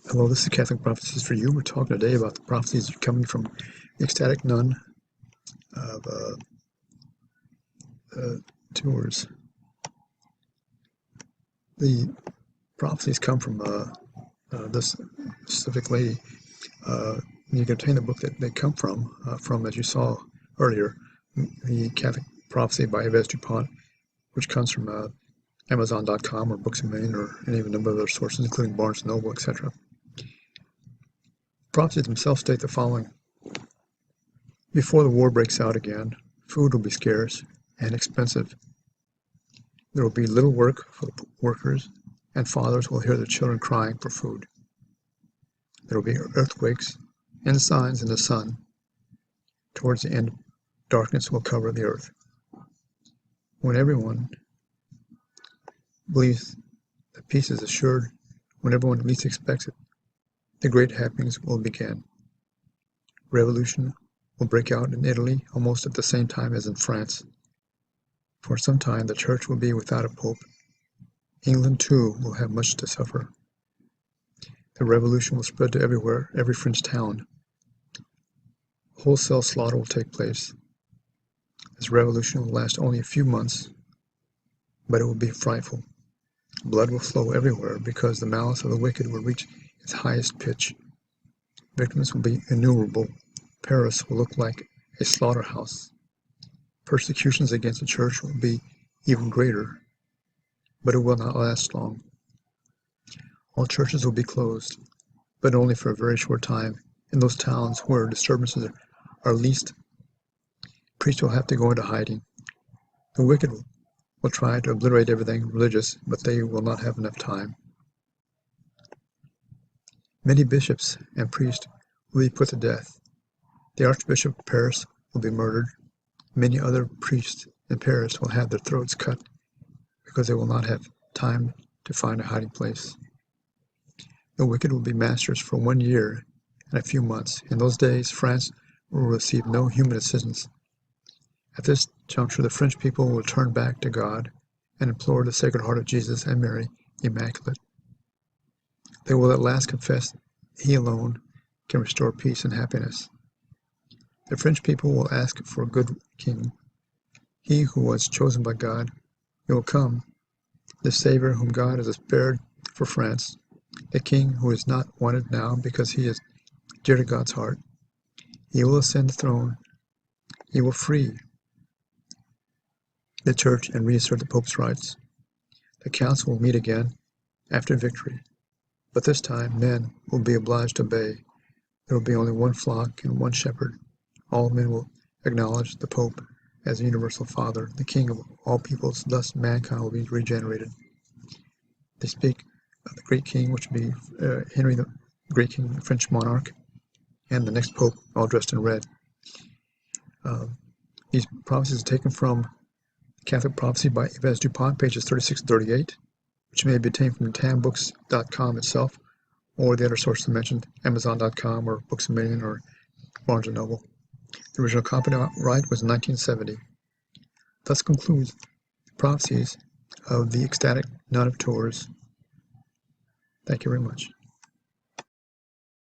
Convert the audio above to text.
Hello, this is Catholic Prophecies for You. We're talking today about the prophecies coming from the Ecstatic Nun of Tours. The prophecies come from this specific lady. You can obtain the book that they come from, as you saw earlier, the Catholic Prophecy by Yves Dupont, which comes from Amazon.com or Books a Million or any of a number of other sources, including Barnes & Noble, etc. Prophecies themselves state the following. Before the war breaks out again, food will be scarce and expensive. There will be little work for the workers, and fathers will hear their children crying for food. There will be earthquakes and signs in the sun. Towards the end, darkness will cover the earth. When everyone believes that peace is assured, when everyone least expects it, the great happenings will begin. Revolution will break out in Italy almost at the same time as in France. For some time the Church will be without a pope. England too will have much to suffer. The revolution will spread to everywhere, every French town. Wholesale slaughter will take place. This revolution will last only a few months, but it will be frightful. Blood will flow everywhere because the malice of the wicked will reach its highest pitch. Victims will be innumerable. Paris will look like a slaughterhouse. Persecutions against the Church will be even greater, but it will not last long. All churches will be closed, but only for a very short time. In those towns where disturbances are least, priests will have to go into hiding. The wicked will try to obliterate everything religious, but they will not have enough time. Many bishops and priests will be put to death. The Archbishop of Paris will be murdered. Many other priests in Paris will have their throats cut because they will not have time to find a hiding place. The wicked will be masters for 1 year and a few months. In those days, France will receive no human assistance. At this juncture, the French people will turn back to God and implore the Sacred Heart of Jesus and Mary, Immaculate. They will at last confess He alone can restore peace and happiness. The French people will ask for a good king. He who was chosen by God, He will come, the Savior whom God has spared for France, the king who is not wanted now because he is dear to God's heart. He will ascend the throne. He will free the Church and reassert the Pope's rights. The council will meet again after victory, but this time men will be obliged to obey. There will be only one flock and one shepherd. All men will acknowledge the Pope as the universal Father, the King of all peoples. Thus mankind will be regenerated. They speak of the great king, which would be Henry the Great King, the French monarch, and the next Pope, all dressed in red. These prophecies are taken from Catholic Prophecy by Yves Dupont, pages 36 and 38, which may be obtained from tambooks.com itself, or the other sources mentioned, Amazon.com or Books a Million or Barnes & Noble. The original copyright was in 1970. Thus concludes the prophecies of the Ecstatic Nun of Tours. Thank you very much.